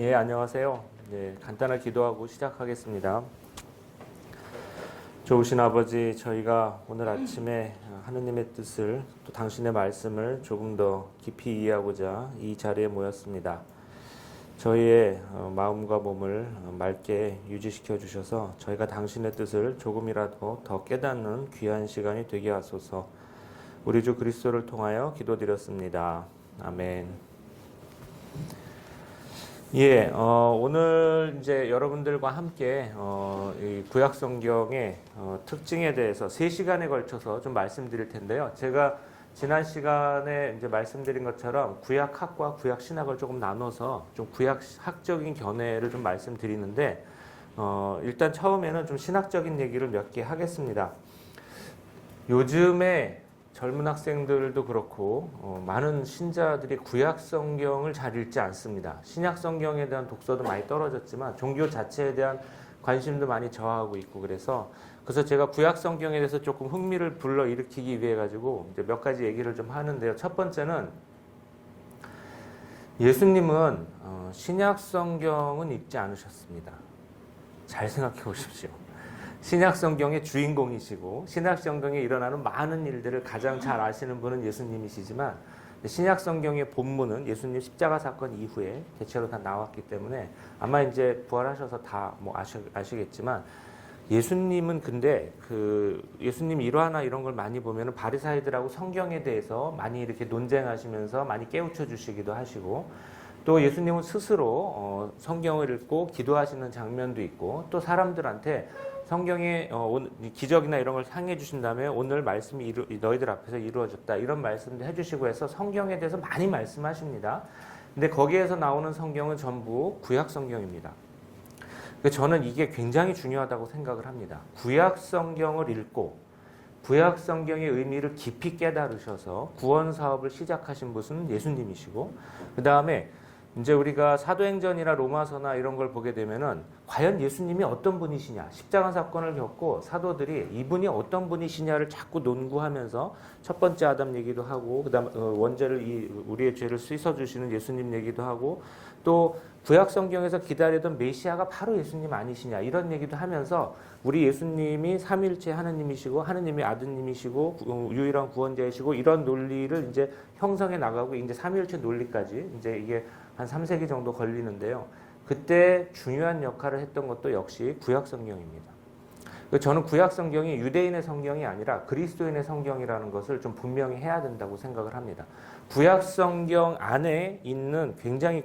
예, 안녕하세요. 예, 간단하게 기도하고 시작하겠습니다. 좋으신 아버지, 저희가 오늘 아침에 하느님의 뜻을 또 당신의 말씀을 조금 더 깊이 이해하고자 이 자리에 모였습니다. 저희의 마음과 몸을 맑게 유지시켜 주셔서 저희가 당신의 뜻을 조금이라도 더 깨닫는 귀한 시간이 되게 하소서. 우리 주 그리스도를 통하여 기도드렸습니다. 아멘. 예, 오늘 이제 여러분들과 함께 이 구약 성경의 특징에 대해서 3시간에 걸쳐서 좀 말씀드릴 텐데요. 제가 지난 시간에 이제 말씀드린 것처럼 구약학과 구약신학을 조금 나눠서 좀 구약학적인 견해를 좀 말씀드리는데, 일단 처음에는 좀 신학적인 얘기를 몇 개 하겠습니다. 요즘에 젊은 학생들도 그렇고 많은 신자들이 구약 성경을 잘 읽지 않습니다. 신약 성경에 대한 독서도 많이 떨어졌지만 종교 자체에 대한 관심도 많이 저하하고 있고 그래서 제가 구약 성경에 대해서 조금 흥미를 불러일으키기 위해 가지고 이제 몇 가지 얘기를 좀 하는데요. 첫 번째는 예수님은 신약 성경은 읽지 않으셨습니다. 잘 생각해 보십시오. 신약 성경의 주인공이시고 신약 성경에 일어나는 많은 일들을 가장 잘 아시는 분은 예수님이시지만 신약 성경의 본문은 예수님 십자가 사건 이후에 대체로 다 나왔기 때문에 아마 이제 부활하셔서 다 뭐 아시겠지만 예수님은 근데 예수님 일화나 이런 걸 많이 보면은 바리사이들하고 성경에 대해서 많이 이렇게 논쟁하시면서 많이 깨우쳐 주시기도 하시고 또 예수님은 스스로 성경을 읽고 기도하시는 장면도 있고 또 사람들한테 성경의 기적이나 이런 걸 상해 주신 다음에 오늘 말씀이 너희들 앞에서 이루어졌다 이런 말씀도 해주시고 해서 성경에 대해서 많이 말씀하십니다. 근데 거기에서 나오는 성경은 전부 구약 성경입니다. 저는 이게 굉장히 중요하다고 생각을 합니다. 구약 성경을 읽고 구약 성경의 의미를 깊이 깨달으셔서 구원 사업을 시작하신 분은 예수님이시고 그 다음에 이제 우리가 사도행전이나 로마서나 이런 걸 보게 되면은 과연 예수님이 어떤 분이시냐, 십자가 사건을 겪고 사도들이 이분이 어떤 분이시냐를 자꾸 논구하면서 첫 번째 아담 얘기도 하고 그다음 원죄를 우리의 죄를 씻어 주시는 예수님 얘기도 하고 또 구약 성경에서 기다리던 메시아가 바로 예수님 아니시냐 이런 얘기도 하면서 우리 예수님이 삼위일체 하느님이시고 하느님이 아드님이시고 유일한 구원자이시고 이런 논리를 이제 형성해 나가고 이제 삼위일체 논리까지 이제 이게 한 3세기 정도 걸리는데요. 그때 중요한 역할을 했던 것도 역시 구약 성경입니다. 저는 구약 성경이 유대인의 성경이 아니라 그리스도인의 성경이라는 것을 좀 분명히 해야 된다고 생각을 합니다. 구약 성경 안에 있는 굉장히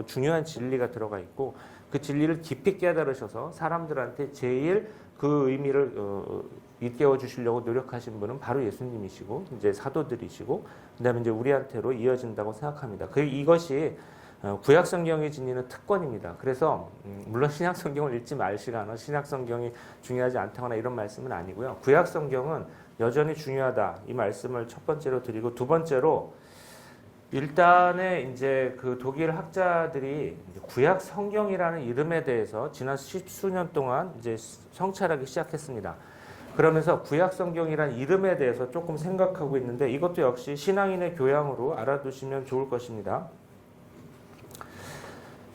중요한 진리가 들어가 있고 그 진리를 깊이 깨달으셔서 사람들한테 제일 그 의미를 일깨워 주시려고 노력하신 분은 바로 예수님이시고 이제 사도들이시고 그다음에 이제 우리한테로 이어진다고 생각합니다. 이것이 구약 성경이 지니는 특권입니다. 그래서 물론 신약 성경을 읽지 마시거나 신약 성경이 중요하지 않다거나 이런 말씀은 아니고요. 구약 성경은 여전히 중요하다 이 말씀을 첫 번째로 드리고 두 번째로 일단에 이제 독일 학자들이 구약 성경이라는 이름에 대해서 지난 십수년 동안 이제 성찰하기 시작했습니다. 그러면서 구약 성경이라는 이름에 대해서 조금 생각하고 있는데 이것도 역시 신앙인의 교양으로 알아두시면 좋을 것입니다.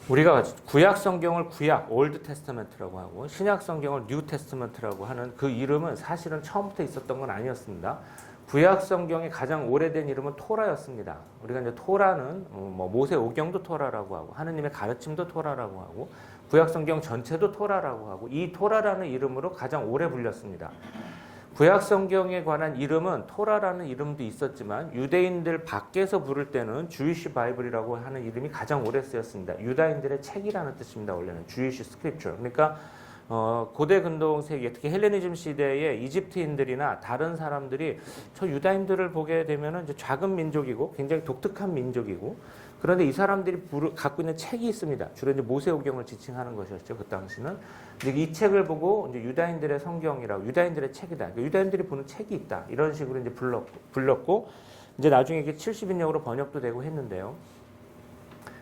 우리가 구약 성경을 구약 올드 테스터먼트라고 하고 신약 성경을 뉴 테스터먼트라고 하는 그 이름은 사실은 처음부터 있었던 건 아니었습니다. 구약 성경의 가장 오래된 이름은 토라였습니다. 우리가 이제 토라는 모세 오경도 토라라고 하고 하느님의 가르침도 토라라고 하고 구약 성경 전체도 토라라고 하고 이 토라라는 이름으로 가장 오래 불렸습니다. 구약 성경에 관한 이름은 토라라는 이름도 있었지만 유대인들 밖에서 부를 때는 주이시 바이블이라고 하는 이름이 가장 오래 쓰였습니다. 유다인들의 책이라는 뜻입니다. 원래는 주이시 스크립처. 그러니까 고대 근동세기 특히 헬레니즘 시대에 이집트인들이나 다른 사람들이 저 유다인들을 보게 되면은 이제 작은 민족이고 굉장히 독특한 민족이고 그런데 이 사람들이 갖고 있는 책이 있습니다. 주로 이제 모세오경을 지칭하는 것이었죠. 그 당시는. 이제 이 책을 보고 이제 유다인들의 성경이라고 유다인들의 책이다. 그러니까 유다인들이 보는 책이 있다. 이런 식으로 이제 불렀고 이제 나중에 이게 70인역으로 번역도 되고 했는데요.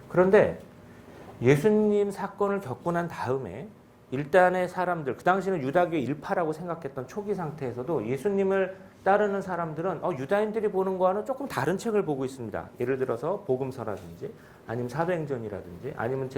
그런데 예수님 사건을 겪고 난 다음에 일단의 사람들, 그 당시는 유다교의 일파라고 생각했던 초기 상태에서도 예수님을 따르는 사람들은 유다인들이 보는 거와는 조금 다른 책을 보고 있습니다. 예를 들어서 복음서라든지 아니면 사도행전이라든지 아니면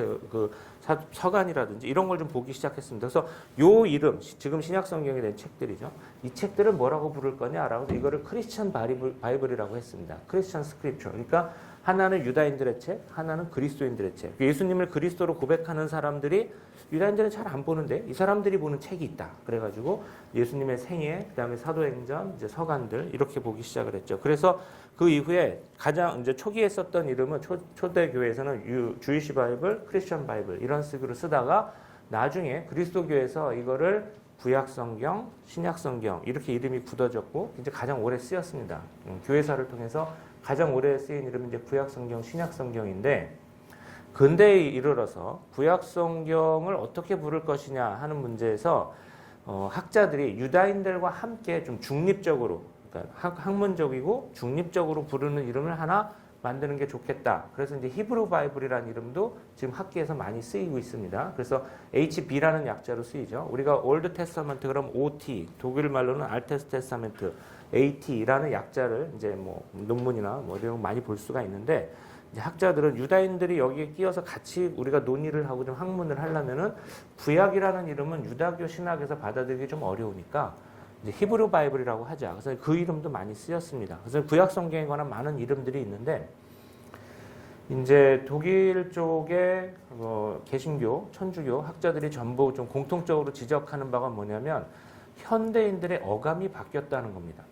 서간이라든지 이런 걸 좀 보기 시작했습니다. 그래서 요 이름, 지금 신약성경에 된 책들이죠. 이 책들을 뭐라고 부를 거냐라고 해서 이거를 크리스천 바이블이라고 했습니다. 크리스천 스크립처. 그러니까 하나는 유다인들의 책, 하나는 그리스도인들의 책. 예수님을 그리스도로 고백하는 사람들이 유다인들은 잘 안 보는데 이 사람들이 보는 책이 있다. 그래가지고 예수님의 생애, 그다음에 사도행전, 이제 서간들 이렇게 보기 시작을 했죠. 그래서 그 이후에 가장 이제 초기에 썼던 이름은 초대 교회에서는 주이시 바이블, 크리스천 바이블 이런 식으로 쓰다가 나중에 그리스도교에서 이거를 구약 성경, 신약 성경 이렇게 이름이 굳어졌고 이제 가장 오래 쓰였습니다. 교회사를 통해서 가장 오래 쓰인 이름은 이제 구약 성경, 신약 성경인데 근대에 이르러서 구약 성경을 어떻게 부를 것이냐 하는 문제에서 학자들이 유다인들과 함께 좀 중립적으로, 그러니까 학문적이고 중립적으로 부르는 이름을 하나 만드는 게 좋겠다. 그래서 이제 히브리 바이블이라는 이름도 지금 학계에서 많이 쓰이고 있습니다. 그래서 HB라는 약자로 쓰이죠. 우리가 올드 테스타먼트 그럼 OT, 독일 말로는 알테스 테스타멘트, AT라는 약자를 이제 뭐 논문이나 뭐 이런 거 많이 볼 수가 있는데 이제 학자들은 유다인들이 여기에 끼어서 같이 우리가 논의를 하고 좀 학문을 하려면은 구약이라는 이름은 유다교 신학에서 받아들이기 좀 어려우니까 이제 히브리 바이블이라고 하자. 그래서 그 이름도 많이 쓰였습니다. 그래서 구약 성경에 관한 많은 이름들이 있는데 이제 독일 쪽에 개신교, 천주교 학자들이 전부 좀 공통적으로 지적하는 바가 뭐냐면 현대인들의 어감이 바뀌었다는 겁니다.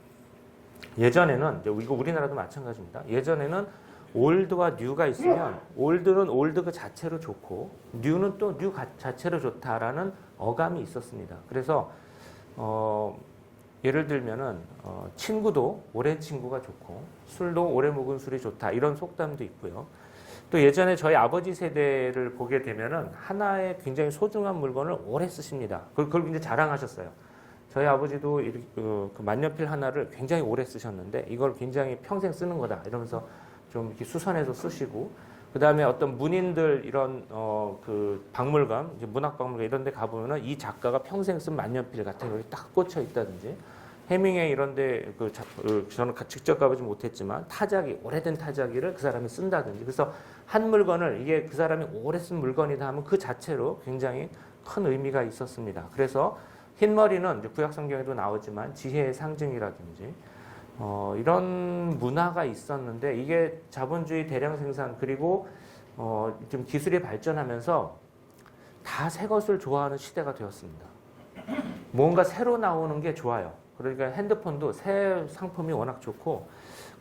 예전에는 이거 우리나라도 마찬가지입니다. 예전에는 올드와 뉴가 있으면 올드는 올드 그 자체로 좋고 뉴는 또 뉴 자체로 좋다라는 어감이 있었습니다. 그래서 예를 들면은 친구도 오랜 친구가 좋고 술도 오래 먹은 술이 좋다 이런 속담도 있고요. 또 예전에 저희 아버지 세대를 보게 되면은 하나의 굉장히 소중한 물건을 오래 쓰십니다. 그걸 이제 자랑하셨어요. 저희 아버지도 그 만년필 하나를 굉장히 오래 쓰셨는데 이걸 굉장히 평생 쓰는 거다 이러면서 좀 이렇게 수선해서 쓰시고 그 다음에 어떤 문인들 이런 그 박물관, 이제 문학박물관 이런 데 가보면은 이 작가가 평생 쓴 만년필 같은 거 딱 꽂혀 있다든지 해밍웨이 이런 데 저는 직접 가보지 못했지만 타자기, 오래된 타자기를 그 사람이 쓴다든지 그래서 한 물건을 이게 그 사람이 오래 쓴 물건이다 하면 그 자체로 굉장히 큰 의미가 있었습니다. 그래서 흰머리는 이제 구약 성경에도 나오지만 지혜의 상징이라든지 이런 문화가 있었는데 이게 자본주의 대량 생산 그리고 좀 기술이 발전하면서 다 새 것을 좋아하는 시대가 되었습니다. 뭔가 새로 나오는 게 좋아요. 그러니까 핸드폰도 새 상품이 워낙 좋고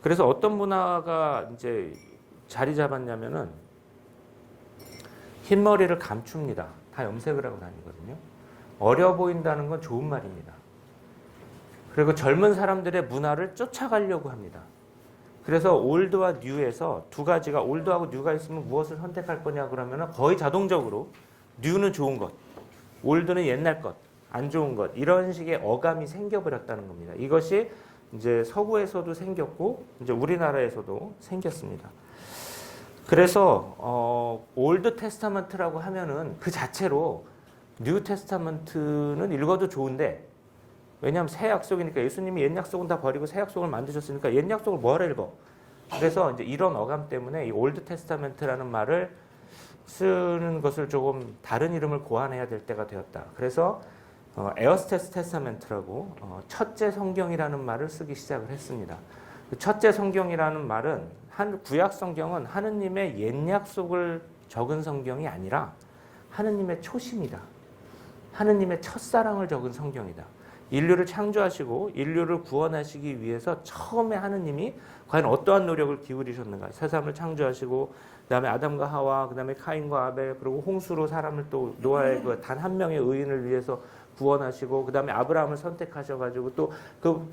그래서 어떤 문화가 이제 자리 잡았냐면은 흰머리를 감춥니다. 다 염색을 하고 다니거든요. 어려 보인다는 건 좋은 말입니다. 그리고 젊은 사람들의 문화를 쫓아가려고 합니다. 그래서 올드와 뉴에서 두 가지가 올드하고 뉴가 있으면 무엇을 선택할 거냐 그러면 거의 자동적으로 뉴는 좋은 것, 올드는 옛날 것, 안 좋은 것 이런 식의 어감이 생겨버렸다는 겁니다. 이것이 이제 서구에서도 생겼고 이제 우리나라에서도 생겼습니다. 그래서 올드 테스타먼트라고 하면은 그 자체로 뉴 테스타먼트는 읽어도 좋은데 왜냐하면 새 약속이니까 예수님이 옛 약속은 다 버리고 새 약속을 만드셨으니까 옛 약속을 뭐하러 읽어? 그래서 이제 이런 어감 때문에 이 올드 테스타멘트라는 말을 쓰는 것을 조금 다른 이름을 고안해야 될 때가 되었다. 그래서 에어스테스 테스타멘트라고 첫째 성경이라는 말을 쓰기 시작을 했습니다. 첫째 성경이라는 말은 구약 성경은 하느님의 옛 약속을 적은 성경이 아니라 하느님의 초심이다. 하느님의 첫사랑을 적은 성경이다. 인류를 창조하시고 인류를 구원하시기 위해서 처음에 하느님이 과연 어떠한 노력을 기울이셨는가. 세상을 창조하시고 그다음에 아담과 하와, 그다음에 카인과 아벨, 그리고 홍수로 사람을 또 노아의 그 단 한 명의 의인을 위해서 구원하시고 그다음에 아브라함을 선택하셔가지고 또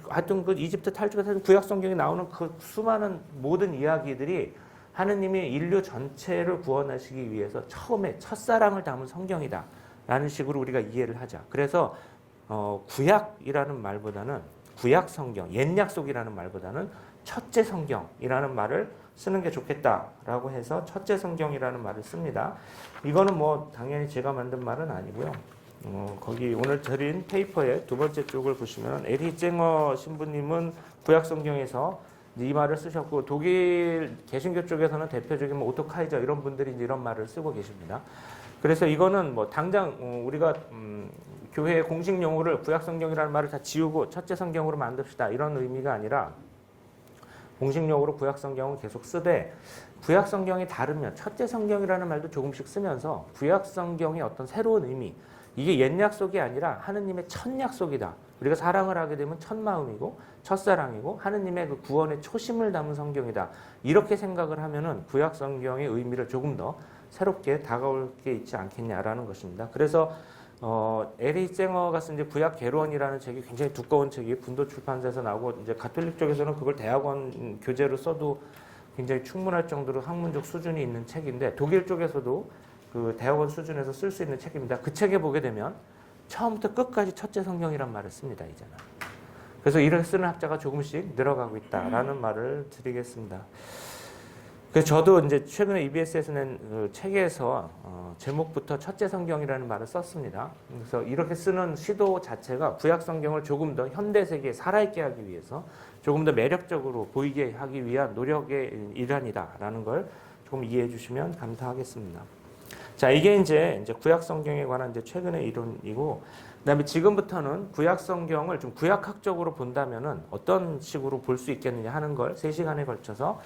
하여튼 그 이집트 탈출해서 구약 성경에 나오는 그 수많은 모든 이야기들이 하느님이 인류 전체를 구원하시기 위해서 처음에 첫사랑을 담은 성경이다라는 식으로 우리가 이해를 하자. 그래서 구약이라는 말보다는 구약 성경, 옛 약속이라는 말보다는 첫째 성경이라는 말을 쓰는 게 좋겠다라고 해서 첫째 성경이라는 말을 씁니다. 이거는 뭐 당연히 제가 만든 말은 아니고요. 거기 오늘 드린 페이퍼의 두 번째 쪽을 보시면 에리 쨍어 신부님은 구약 성경에서 이 말을 쓰셨고 독일 개신교 쪽에서는 대표적인 뭐 오토 카이저 이런 분들이 이제 이런 말을 쓰고 계십니다. 그래서 이거는 뭐 당장 우리가 교회의 공식 용어를 구약 성경이라는 말을 다 지우고 첫째 성경으로 만듭시다 이런 의미가 아니라 공식 용어로 구약 성경은 계속 쓰되 구약 성경이 다르면 첫째 성경이라는 말도 조금씩 쓰면서 구약 성경의 어떤 새로운 의미 이게 옛 약속이 아니라 하느님의 첫 약속이다. 우리가 사랑을 하게 되면 첫 마음이고 첫사랑이고 하느님의 그 구원의 초심을 담은 성경이다. 이렇게 생각을 하면은 구약 성경의 의미를 조금 더 새롭게 다가올 게 있지 않겠냐라는 것입니다. 그래서 에리 쨍어가 쓴 이제 구약 개론이라는 책이 굉장히 두꺼운 책이 분도 출판사에서 나오고 이제 가톨릭 쪽에서는 그걸 대학원 교재로 써도 굉장히 충분할 정도로 학문적 수준이 있는 책인데 독일 쪽에서도 그 대학원 수준에서 쓸 수 있는 책입니다. 그 책에 보게 되면 처음부터 끝까지 첫째 성경이란 말을 씁니다. 이제는. 그래서 이렇게 쓰는 학자가 조금씩 늘어가고 있다라는 말을 드리겠습니다. 그래서 저도 이제 최근에 EBS에서 낸 그 책에서 제목부터 첫째 성경이라는 말을 썼습니다. 그래서 이렇게 쓰는 시도 자체가 구약 성경을 조금 더 현대 세계에 살아있게 하기 위해서 조금 더 매력적으로 보이게 하기 위한 노력의 일환이다라는 걸 조금 이해해 주시면 감사하겠습니다. 자, 이게 이제 구약 성경에 관한 이제 최근의 이론이고, 그다음에 지금부터는 구약 성경을 좀 구약학적으로 본다면은 어떤 식으로 볼 수 있겠느냐 하는 걸 3시간에 걸쳐서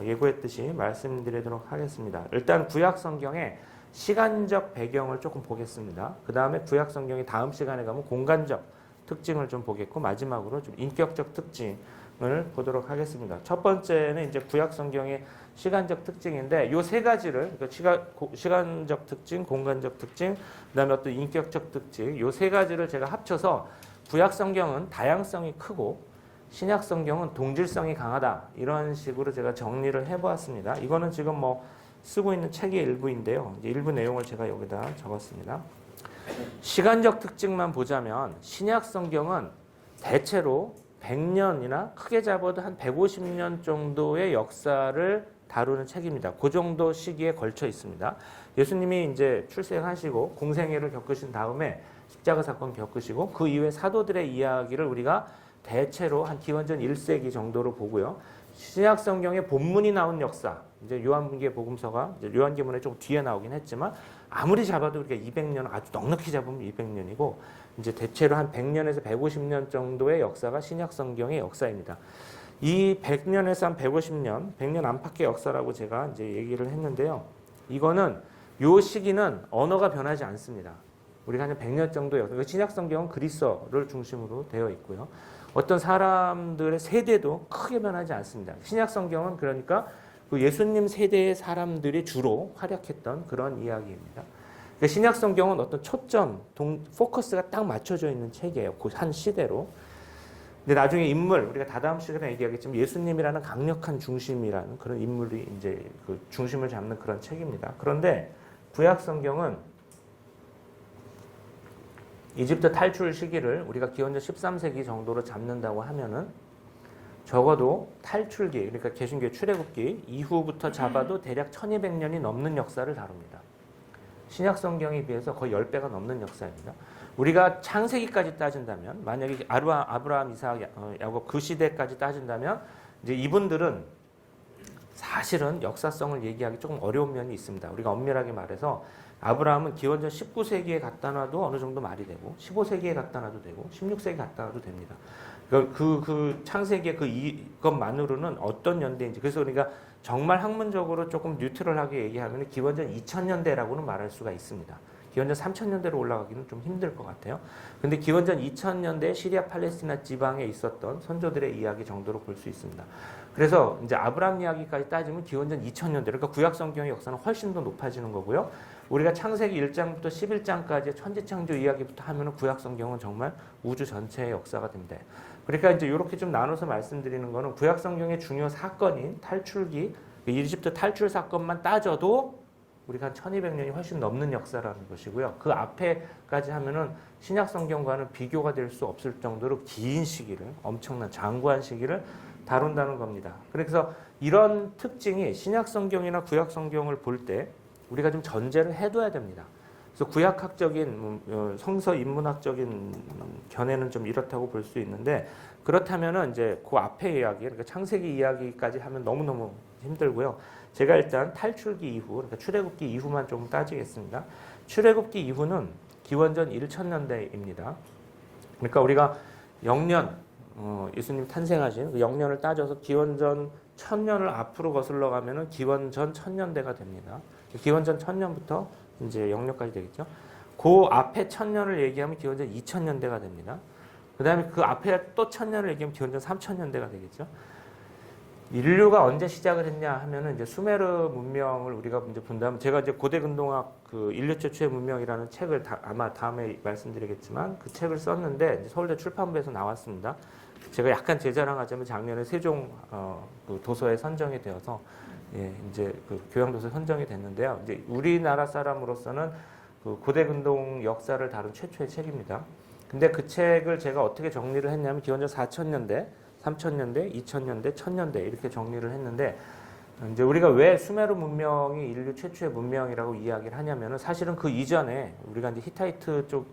예고했듯이 말씀드리도록 하겠습니다. 일단 구약 성경의 시간적 배경을 조금 보겠습니다. 그 다음에 구약 성경의 다음 시간에 가면 공간적 특징을 좀 보겠고, 마지막으로 좀 인격적 특징을 보도록 하겠습니다. 첫 번째는 이제 구약 성경의 시간적 특징인데, 요 세 가지를, 그러니까 시간적 특징, 공간적 특징, 그 다음에 어떤 인격적 특징, 요 세 가지를 제가 합쳐서 구약 성경은 다양성이 크고 신약 성경은 동질성이 강하다. 이런 식으로 제가 정리를 해보았습니다. 이거는 지금 뭐 쓰고 있는 책의 일부인데요. 이제 일부 내용을 제가 여기다 적었습니다. 시간적 특징만 보자면 신약 성경은 대체로 100년이나 크게 잡아도 한 150년 정도의 역사를 다루는 책입니다. 그 정도 시기에 걸쳐 있습니다. 예수님이 이제 출생하시고 공생애를 겪으신 다음에 십자가 사건 겪으시고 그 이후에 사도들의 이야기를 우리가 대체로 한 기원전 1세기 정도로 보고요. 신약 성경에 본문이 나온 역사, 이제 요한계 복음서가 이제 요한계문에 좀 뒤에 나오긴 했지만 아무리 잡아도 우리가 200년 아주 넉넉히 잡으면 200년이고 이제 대체로 한 100년에서 150년 정도의 역사가 신약 성경의 역사입니다. 이 100년에서 한 150년, 100년 안팎의 역사라고 제가 이제 얘기를 했는데요. 이거는 요 시기는 언어가 변하지 않습니다. 우리가 한 100년 정도 역사, 신약 성경은 그리스어를 중심으로 되어 있고요. 어떤 사람들의 세대도 크게 변하지 않습니다. 신약 성경은 그러니까 그 예수님 세대의 사람들이 주로 활약했던 그런 이야기입니다. 그러니까 신약 성경은 어떤 초점, 포커스가 딱 맞춰져 있는 책이에요. 그 한 시대로. 근데 나중에 인물, 우리가 다다음 시간에 얘기하겠지만 예수님이라는 강력한 중심이라는 그런 인물이 이제 그 중심을 잡는 그런 책입니다. 그런데 구약 성경은 이집트 탈출 시기를 우리가 기원전 13세기 정도로 잡는다고 하면은 적어도 탈출기, 그러니까 개신교의 출애굽기 이후부터 잡아도 대략 1200년이 넘는 역사를 다룹니다. 신약 성경에 비해서 거의 10배가 넘는 역사입니다. 우리가 창세기까지 따진다면, 만약에 아브라함, 이삭, 야곱 그 시대까지 따진다면 이제 이분들은 사실은 역사성을 얘기하기 조금 어려운 면이 있습니다. 우리가 엄밀하게 말해서 아브라함은 기원전 19세기에 갖다 놔도 어느 정도 말이 되고 15세기에 갖다 놔도 되고 16세기에 갖다 놔도 됩니다. 그 창세기의 이것만으로는 어떤 연대인지, 그래서 우리가 정말 학문적으로 조금 뉴트럴하게 얘기하면 기원전 2000년대라고는 말할 수가 있습니다. 기원전 3000년대로 올라가기는 좀 힘들 것 같아요. 근데 기원전 2000년대 시리아 팔레스티나 지방에 있었던 선조들의 이야기 정도로 볼 수 있습니다. 그래서 이제 아브라함 이야기까지 따지면 기원전 2000년대, 그러니까 구약 성경의 역사는 훨씬 더 높아지는 거고요. 우리가 창세기 1장부터 11장까지의 천지창조 이야기부터 하면은 구약 성경은 정말 우주 전체의 역사가 됩니다. 그러니까 이제 이렇게 좀 나눠서 말씀드리는 거는 구약 성경의 중요 사건인 탈출기, 이집트 탈출 사건만 따져도 우리가 한 1200년이 훨씬 넘는 역사라는 것이고요. 그 앞에까지 하면은 신약 성경과는 비교가 될 수 없을 정도로 긴 시기를, 엄청난 장구한 시기를 다룬다는 겁니다. 그래서 이런 특징이 신약 성경이나 구약 성경을 볼 때 우리가 좀 전제를 해둬야 됩니다. 그래서 구약학적인 성서 인문학적인 견해는 좀 이렇다고 볼 수 있는데 그렇다면은 이제 그 앞에 이야기, 그러니까 창세기 이야기까지 하면 너무너무 힘들고요. 제가 일단 탈출기 이후, 그러니까 출애굽기 이후만 좀 따지겠습니다. 출애굽기 이후는 기원전 1000년대입니다. 그러니까 우리가 영년, 예수님 탄생하신 그 영년을 따져서 기원전 1000년을 앞으로 거슬러 가면은 기원전 1000년대가 됩니다. 기원전 1000년부터 이제 영년까지 되겠죠. 그 앞에 1000년을 얘기하면 기원전 2000년대가 됩니다. 그 다음에 그 앞에 또 1000년을 얘기하면 기원전 3000년대가 되겠죠. 인류가 언제 시작을 했냐 하면은 이제 수메르 문명을 우리가 이제 본다면 제가 이제 고대 근동학 그 인류 최초의 문명이라는 책을 아마 다음에 말씀드리겠지만 그 책을 썼는데 이제 서울대 출판부에서 나왔습니다. 제가 약간 제 자랑하자면 작년에 세종 그 도서에 선정이 되어서 예, 이제 그 교양도서 선정이 됐는데요. 이제 우리나라 사람으로서는 그 고대 근동 역사를 다룬 최초의 책입니다. 근데 그 책을 제가 어떻게 정리를 했냐면 기원전 4000년대, 3000년대, 2000년대, 1000년대 이렇게 정리를 했는데 이제 우리가 왜 수메르 문명이 인류 최초의 문명이라고 이야기를 하냐면은 사실은 그 이전에 우리가 이제 히타이트 쪽,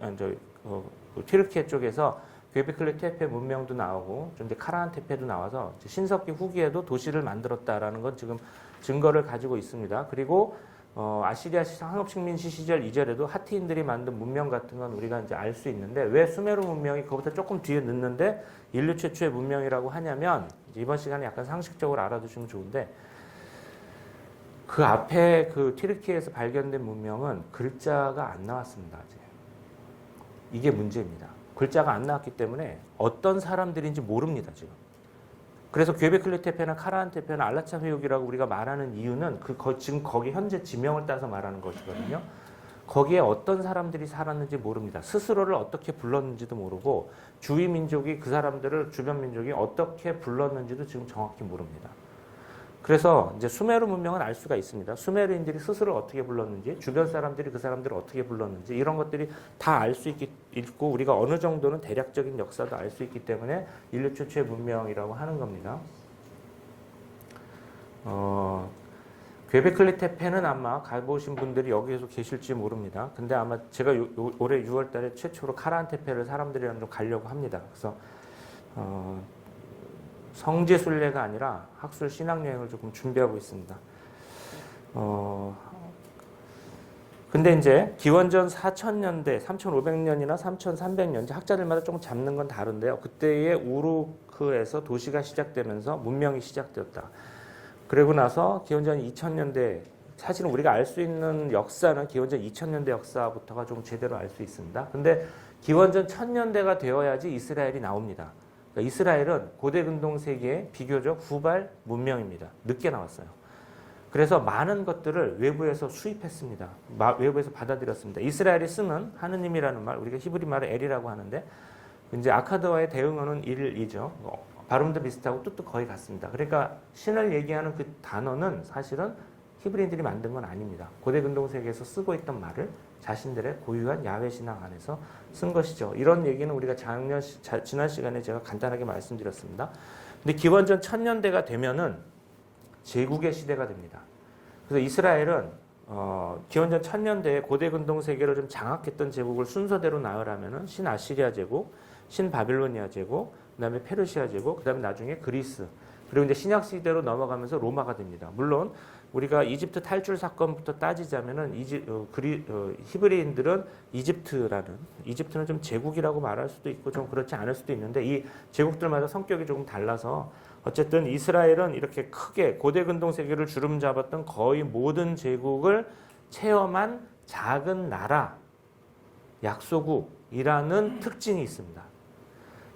튀르키예 쪽에서 göbeklü tepe 문명도 나오고 좀 이제 카라한 테페도 나와서 신석기 후기에도 도시를 만들었다라는 건 지금 증거를 가지고 있습니다. 그리고 아시리아 상업식민시 시절 이전에도 하티인들이 만든 문명 같은 건 우리가 이제 알 수 있는데 왜 수메르 문명이 그거보다 조금 뒤에 늦는데 인류 최초의 문명이라고 하냐면 이번 시간에 약간 상식적으로 알아두시면 좋은데 그 앞에 그 튀르키예에서 발견된 문명은 글자가 안 나왔습니다. 아직. 이게 문제입니다. 글자가 안 나왔기 때문에 어떤 사람들인지 모릅니다. 지금. 그래서 göbeklü tepe나 카라한 테페나 알라차 회육이라고 우리가 말하는 이유는 지금 거기 현재 지명을 따서 말하는 것이거든요. 거기에 어떤 사람들이 살았는지 모릅니다. 스스로를 어떻게 불렀는지도 모르고 주위 민족이 그 사람들을 주변 민족이 어떻게 불렀는지도 지금 정확히 모릅니다. 그래서 이제 수메르 문명은 알 수가 있습니다. 수메르인들이 스스로 어떻게 불렀는지, 주변 사람들이 그 사람들을 어떻게 불렀는지 이런 것들이 다 알 수 있고 우리가 어느 정도는 대략적인 역사도 알 수 있기 때문에 인류 최초의 문명이라고 하는 겁니다. göbeklü tepe는 아마 가보신 분들이 여기에서 계실지 모릅니다. 근데 아마 제가 올해 6월 달에 최초로 카라한 테페를 사람들이랑 좀 가려고 합니다. 그래서 성지 순례가 아니라 학술 신학여행을 조금 준비하고 있습니다. 근데 이제 기원전 4000년대, 3500년이나 3300년, 학자들마다 조금 잡는 건 다른데요. 그때의 우르크에서 도시가 시작되면서 문명이 시작되었다. 그리고 나서 기원전 2000년대, 사실은 우리가 알 수 있는 역사는 기원전 2000년대 역사부터가 좀 제대로 알 수 있습니다. 근데 기원전 1000년대가 되어야지 이스라엘이 나옵니다. 그러니까 이스라엘은 고대 근동 세계의 비교적 후발 문명입니다. 늦게 나왔어요. 그래서 많은 것들을 외부에서 수입했습니다. 외부에서 받아들였습니다. 이스라엘이 쓰는 하느님이라는 말, 우리가 히브리 말을 엘이라고 하는데 이제 아카드와의 대응어는 일이죠. 발음도 비슷하고 뜻도 거의 같습니다. 그러니까 신을 얘기하는 그 단어는 사실은 히브리인들이 만든 건 아닙니다. 고대 근동 세계에서 쓰고 있던 말을 자신들의 고유한 야훼 신앙 안에서 쓴 것이죠. 이런 얘기는 우리가 지난 시간에 제가 간단하게 말씀드렸습니다. 근데 기원전 1000년대가 되면은 제국의 시대가 됩니다. 그래서 이스라엘은 기원전 1000년대에 고대 근동 세계를 좀 장악했던 제국을 순서대로 나열하면은 신아시리아 제국, 신바빌로니아 제국, 그다음에 페르시아 제국, 그다음에 나중에 그리스, 그리고 이제 신약 시대로 넘어가면서 로마가 됩니다. 물론 우리가 이집트 탈출 사건부터 따지자면은 히브리인들은 이집트는 좀 제국이라고 말할 수도 있고 좀 그렇지 않을 수도 있는데 이 제국들마다 성격이 조금 달라서 어쨌든 이스라엘은 이렇게 크게 고대 근동 세계를 주름 잡았던 거의 모든 제국을 체험한 작은 나라, 약소국이라는 특징이 있습니다.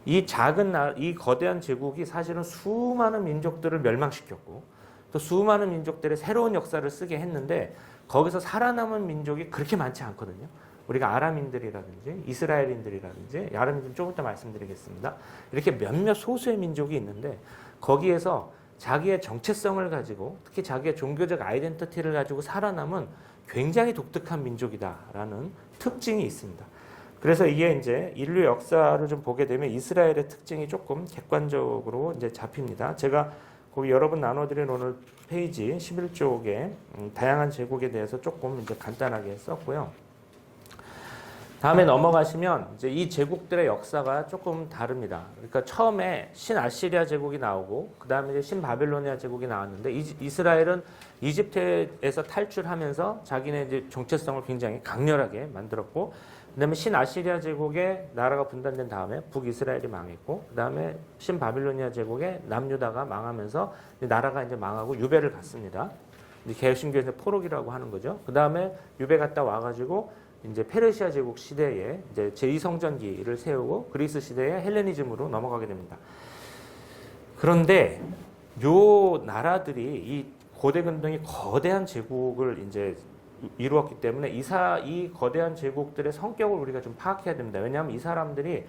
이 작은 나라, 이 거대한 제국이 사실은 수많은 민족들을 멸망시켰고 또 수많은 민족들의 새로운 역사를 쓰게 했는데 거기서 살아남은 민족이 그렇게 많지 않거든요. 우리가 아람인들이라든지 이스라엘인들이라든지 아람인들 조금 이따 말씀드리겠습니다. 이렇게 몇몇 소수의 민족이 있는데 거기에서 자기의 정체성을 가지고 특히 자기의 종교적 아이덴티티를 가지고 살아남은 굉장히 독특한 민족이다라는 특징이 있습니다. 그래서 이게 이제 인류 역사를 좀 보게 되면 이스라엘의 특징이 조금 객관적으로 이제 잡힙니다. 제가 거기 여러 번 나눠드린 오늘 페이지 11쪽에 다양한 제국에 대해서 조금 이제 간단하게 썼고요. 다음에 넘어가시면 이제 이 제국들의 역사가 조금 다릅니다. 그러니까 처음에 신아시리아 제국이 나오고 그 다음에 이제 신바빌로니아 제국이 나왔는데 이스라엘은 이집트에서 탈출하면서 자기네 이제 정체성을 굉장히 강렬하게 만들었고 그다음에 신아시리아 제국의 나라가 분단된 다음에 북이스라엘이 망했고 그다음에 신바빌로니아 제국의 남유다가 망하면서 나라가 이제 망하고 유배를 갔습니다. 개신교에서 포로기라고 하는 거죠. 그다음에 유배 갔다 와가지고 이제 페르시아 제국 시대에 이제 제2성전기를 세우고 그리스 시대에 헬레니즘으로 넘어가게 됩니다. 그런데 요 나라들이 이 고대 근동이 거대한 제국을 이제 이루었기 때문에 이 거대한 제국들의 성격을 우리가 좀 파악해야 됩니다. 왜냐하면 이 사람들이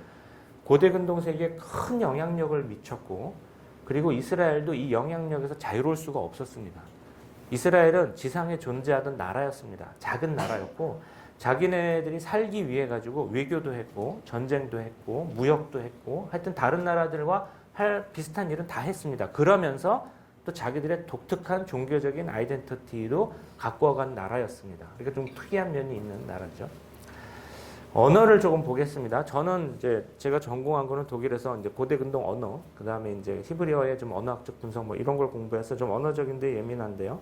고대 근동 세계에 큰 영향력을 미쳤고 그리고 이스라엘도 이 영향력에서 자유로울 수가 없었습니다. 이스라엘은 지상에 존재하던 나라였습니다. 작은 나라였고 자기네들이 살기 위해 가지고 외교도 했고 전쟁도 했고 무역도 했고 하여튼 다른 나라들과 할 비슷한 일은 다 했습니다. 그러면서 또 자기들의 독특한 종교적인 아이덴티티도 갖고 간 나라였습니다. 그러니까 좀 특이한 면이 있는 나라죠. 언어를 조금 보겠습니다. 저는 이제 제가 전공한 거는 독일에서 이제 고대 근동 언어, 그 다음에 이제 히브리어의 좀 언어학적 분석 뭐 이런 걸 공부해서 좀 언어적인데 예민한데요.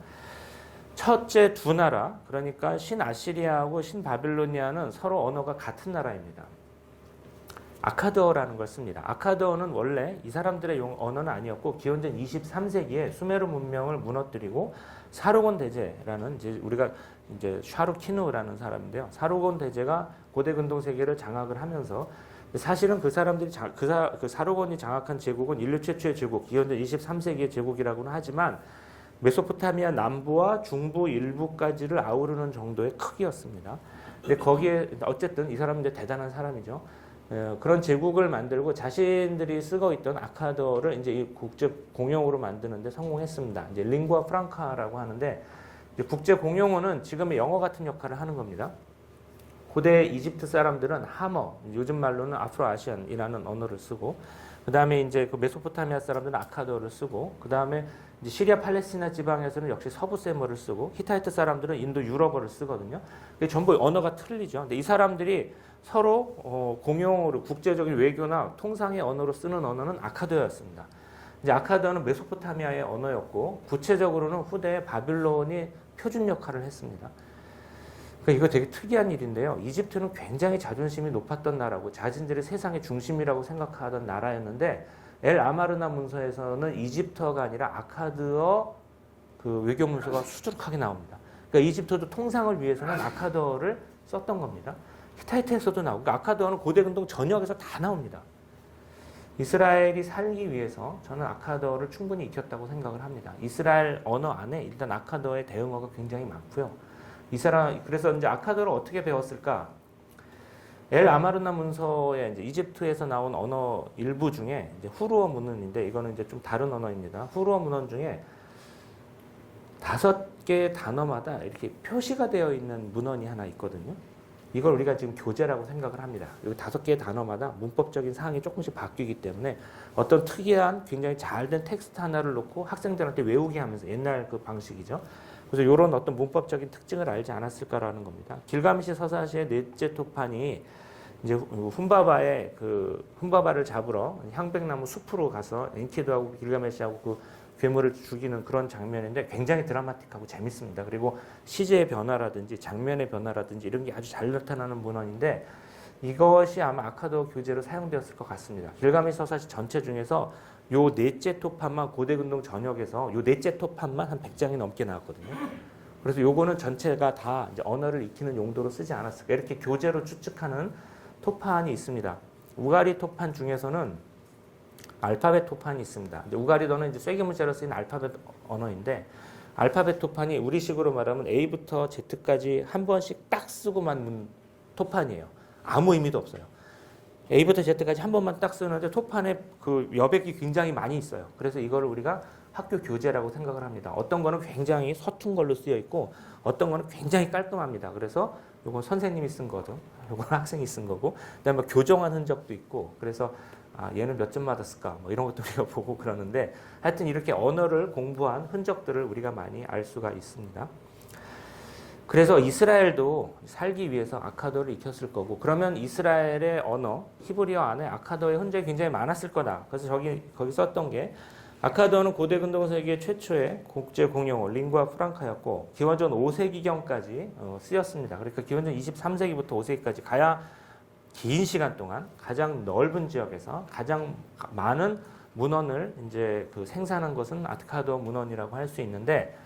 첫째 두 나라, 그러니까 신아시리아하고 신바빌로니아는 서로 언어가 같은 나라입니다. 아카드어라는 걸 씁니다. 아카드어는 원래 이 사람들의 언어는 아니었고 기원전 23세기에 수메르 문명을 무너뜨리고 사르곤 대제라는 이제 우리가 이제 샤루키누라는 사람인데요. 사르곤 대제가 고대 근동 세계를 장악을 하면서 사실은 그 사람들이 그 사르곤이 장악한 제국은 인류 최초의 제국, 기원전 23세기의 제국이라고는 하지만 메소포타미아 남부와 중부 일부까지를 아우르는 정도의 크기였습니다. 근데 거기에 어쨌든 이 사람은 이제 대단한 사람이죠. 그런 제국을 만들고 자신들이 쓰고 있던 아카드어를 이제 이 국제 공용어로 만드는데 성공했습니다. 이제 링구아 프랑카라고 하는데 이제 국제 공용어는 지금의 영어 같은 역할을 하는 겁니다. 고대 이집트 사람들은 하머, 요즘 말로는 아프로아시안이라는 언어를 쓰고, 그 다음에 이제 그 메소포타미아 사람들은 아카드어를 쓰고, 그 다음에 이제 시리아 팔레스티나 지방에서는 역시 서부 세머를 쓰고, 히타이트 사람들은 인도 유럽어를 쓰거든요. 전부 언어가 틀리죠. 근데 이 사람들이 서로 공용어로 국제적인 외교나 통상의 언어로 쓰는 언어는 아카드어였습니다. 이제 아카드어는 메소포타미아의 언어였고, 구체적으로는 후대에 바빌론이 표준 역할을 했습니다. 그러니까 이거 되게 특이한 일인데요. 이집트는 굉장히 자존심이 높았던 나라고 자신들이 세상의 중심이라고 생각하던 나라였는데 엘 아마르나 문서에서는 이집트어가 아니라 아카드어 그 외교 문서가 수두룩하게 나옵니다. 그러니까 이집트도 통상을 위해서는 아카드어를 썼던 겁니다. 히타이트에서도 나오고 그러니까 아카드어는 고대 근동 전역에서 다 나옵니다. 이스라엘이 살기 위해서 저는 아카드어를 충분히 익혔다고 생각을 합니다. 이스라엘 언어 안에 일단 아카드어의 대응어가 굉장히 많고요. 그래서 이제 아카드어를 어떻게 배웠을까? 엘 아마르나 문서에 이제 이집트에서 나온 언어 일부 중에 이제 후르어 문헌인데 이거는 이제 좀 다른 언어입니다. 후르어 문헌 중에 5개의 단어마다 이렇게 표시가 되어 있는 문헌이 하나 있거든요. 이걸 우리가 지금 교재라고 생각을 합니다. 여기 5개의 단어마다 문법적인 사항이 조금씩 바뀌기 때문에 어떤 특이한 굉장히 잘된 텍스트 하나를 놓고 학생들한테 외우게 하면서 옛날 그 방식이죠. 그래서 이런 어떤 문법적인 특징을 알지 않았을까라는 겁니다. 길가메시 서사시의 넷째 토판이 이제 훈바바를 잡으러 향백나무 숲으로 가서 엔키두하고 길가메시하고 그 괴물을 죽이는 그런 장면인데 굉장히 드라마틱하고 재밌습니다. 그리고 시제의 변화라든지 장면의 변화라든지 이런 게 아주 잘 나타나는 문헌인데 이것이 아마 아카드어 교재로 사용되었을 것 같습니다. 길가메시 서사시 전체 중에서 요 넷째 토판만 고대 근동 전역에서 요 넷째 토판만 한 100장이 넘게 나왔거든요. 그래서 요거는 전체가 다 이제 언어를 익히는 용도로 쓰지 않았을까 이렇게 교재로 추측하는 토판이 있습니다. 우가리 토판 중에서는 알파벳 토판이 있습니다. 우가리어는 이제 쐐기문자로 쓰인 알파벳 언어인데 알파벳 토판이 우리식으로 말하면 A부터 Z까지 한 번씩 딱 쓰고만 토판이에요. 아무 의미도 없어요. A부터 Z까지 한 번만 딱 쓰는데 토판에 그 여백이 굉장히 많이 있어요. 그래서 이거를 우리가 학교 교재라고 생각을 합니다. 어떤 거는 굉장히 서툰 걸로 쓰여 있고 어떤 거는 굉장히 깔끔합니다. 그래서 이건 선생님이 쓴 거죠. 이건 학생이 쓴 거고 그다음에 교정한 흔적도 있고 그래서 얘는 몇 점 맞았을까 뭐 이런 것도 우리가 보고 그러는데 하여튼 이렇게 언어를 공부한 흔적들을 우리가 많이 알 수가 있습니다. 그래서 이스라엘도 살기 위해서 아카도를 익혔을 거고, 그러면 이스라엘의 언어 히브리어 안에 아카도의 흔적이 굉장히 많았을 거다. 그래서 거기 썼던 게 아카도는 고대 근동 세계 최초의 국제 공용어 링구아 프랑카였고 기원전 5세기경까지 쓰였습니다. 그러니까 기원전 23세기부터 5세기까지 가야 긴 시간 동안 가장 넓은 지역에서 가장 많은 문헌을 이제 그 생산한 것은 아카도 문헌이라고 할 수 있는데,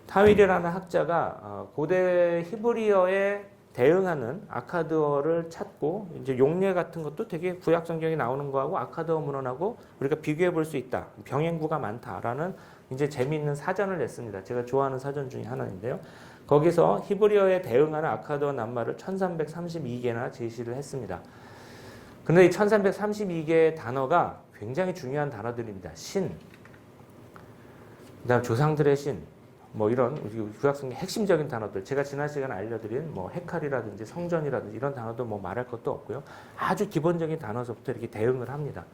타윌이라는 학자가 고대 히브리어에 대응하는 아카드어를 찾고 이제 용례 같은 것도 되게 구약 성경에 나오는 거하고 아카드어 문헌하고 우리가 비교해 볼 수 있다. 병행구가 많다라는 이제 재미있는 사전을 냈습니다. 제가 좋아하는 사전 중에 하나인데요. 거기서 히브리어에 대응하는 아카드어 낱말을 1332개나 제시를 했습니다. 그런데 이 1332개의 단어가 굉장히 중요한 단어들입니다. 신, 그다음 조상들의 신, 뭐 이런 우리 구약성경 핵심적인 단어들, 제가 지난 시간에 알려드린 뭐 헤칼이라든지 성전이라든지 이런 단어도 뭐 말할 것도 없고요. 아주 기본적인 단어서부터 이렇게 대응을 합니다.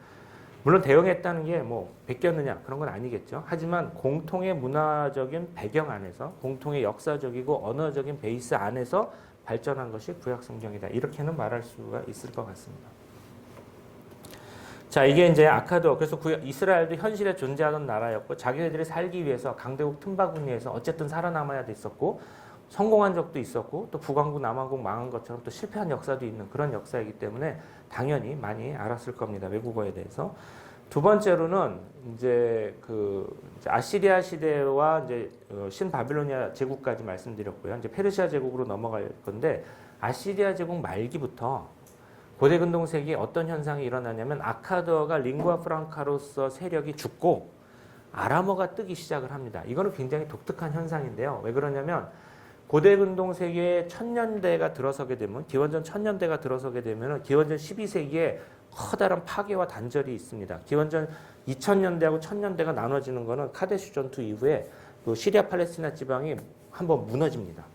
물론 대응했다는 게 뭐 베꼈느냐 그런 건 아니겠죠. 하지만 공통의 문화적인 배경 안에서, 공통의 역사적이고 언어적인 베이스 안에서 발전한 것이 구약성경이다. 이렇게는 말할 수가 있을 것 같습니다. 자, 이게 이제 아카도, 그래서 이스라엘도 현실에 존재하던 나라였고 자기네들이 살기 위해서 강대국 틈바구니에서 어쨌든 살아남아야 됐었고 성공한 적도 있었고 또 북왕국 남왕국 망한 것처럼 또 실패한 역사도 있는 그런 역사이기 때문에 당연히 많이 알았을 겁니다. 외국어에 대해서. 두 번째로는 이제 아시리아 시대와 이제 신바빌로니아 제국까지 말씀드렸고요. 이제 페르시아 제국으로 넘어갈 건데, 아시리아 제국 말기부터 고대 근동 세기에 어떤 현상이 일어나냐면 아카드어가 링구아 프랑카로서 세력이 죽고 아람어가 뜨기 시작을 합니다. 이거는 굉장히 독특한 현상인데요. 왜 그러냐면 고대 근동 세계에 1000년대가 들어서게 되면, 기원전 1000년대가 들어서게 되면 기원전 12세기에 커다란 파괴와 단절이 있습니다. 기원전 2000년대하고 1000년대가 나눠지는 거는 카데슈 전투 이후에 그 시리아 팔레스티나 지방이 한번 무너집니다.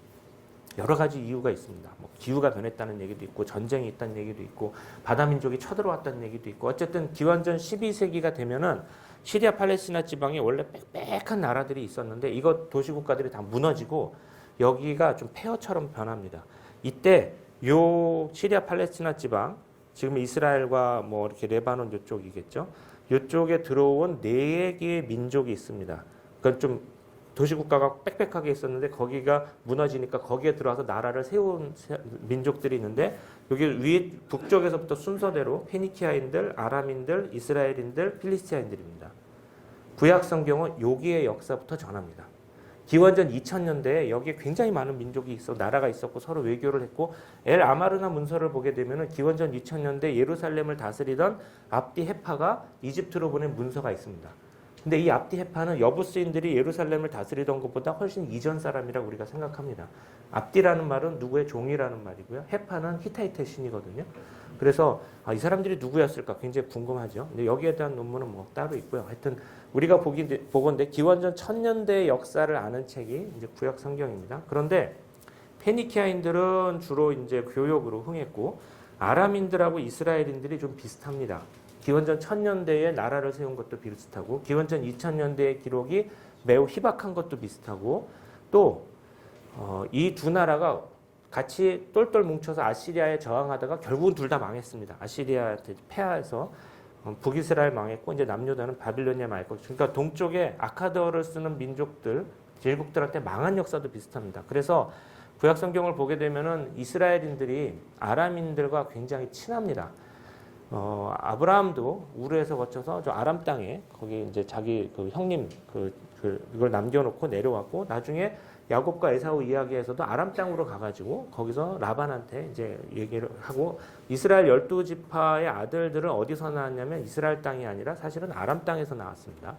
여러 가지 이유가 있습니다. 뭐 기후가 변했다는 얘기도 있고 전쟁이 있다는 얘기도 있고 바다 민족이 쳐들어왔다는 얘기도 있고, 어쨌든 기원전 12세기가 되면은 시리아 팔레스티나 지방에 원래 빽빽한 나라들이 있었는데 이거 도시국가들이 다 무너지고 여기가 좀 폐허처럼 변합니다. 이때 요 시리아 팔레스티나 지방, 지금 이스라엘과 뭐 이렇게 레바논 이쪽이겠죠. 이쪽에 들어온 4개의 민족이 있습니다. 그건 좀 도시국가가 빽빽하게 있었는데 거기가 무너지니까 거기에 들어와서 나라를 세운 민족들이 있는데, 여기 북쪽에서부터 순서대로 페니키아인들, 아람인들, 이스라엘인들, 필리스티아인들입니다. 구약 성경은 여기의 역사부터 전합니다. 기원전 2000년대에 여기에 굉장히 많은 민족이 있어 나라가 있었고 서로 외교를 했고, 엘 아마르나 문서를 보게 되면은 기원전 2000년대 예루살렘을 다스리던 압디 헤파가 이집트로 보낸 문서가 있습니다. 근데 이 압디 헤파는 여부스인들이 예루살렘을 다스리던 것보다 훨씬 이전 사람이라고 우리가 생각합니다. 압디라는 말은 누구의 종이라는 말이고요. 헤파는 히타이트의 신이거든요. 그래서 이 사람들이 누구였을까 굉장히 궁금하죠. 근데 여기에 대한 논문은 뭐 따로 있고요. 하여튼 우리가 보건대 기원전 1000년대의 역사를 아는 책이 이제 구약 성경입니다. 그런데 페니키아인들은 주로 이제 교역으로 흥했고 아람인들하고 이스라엘인들이 좀 비슷합니다. 기원전 1000년대에 나라를 세운 것도 비슷하고 기원전 2000년대의 기록이 매우 희박한 것도 비슷하고, 또 이 두 나라가 같이 똘똘 뭉쳐서 아시리아에 저항하다가 결국은 둘 다 망했습니다. 아시리아한테 패하해서 북이스라엘 망했고 이제 남유다는 바빌로니아 망했고, 그러니까 동쪽에 아카드어를 쓰는 민족들, 제국들한테 망한 역사도 비슷합니다. 그래서 구약 성경을 보게 되면은 이스라엘인들이 아람인들과 굉장히 친합니다. 아브라함도 우르에서 거쳐서 저 아람 땅에 거기 이제 자기 그 형님 그걸 남겨놓고 내려왔고, 나중에 야곱과 에사우 이야기에서도 아람 땅으로 가가지고 거기서 라반한테 이제 얘기를 하고, 이스라엘 12지파의 아들들은 어디서 나왔냐면 이스라엘 땅이 아니라 사실은 아람 땅에서 나왔습니다.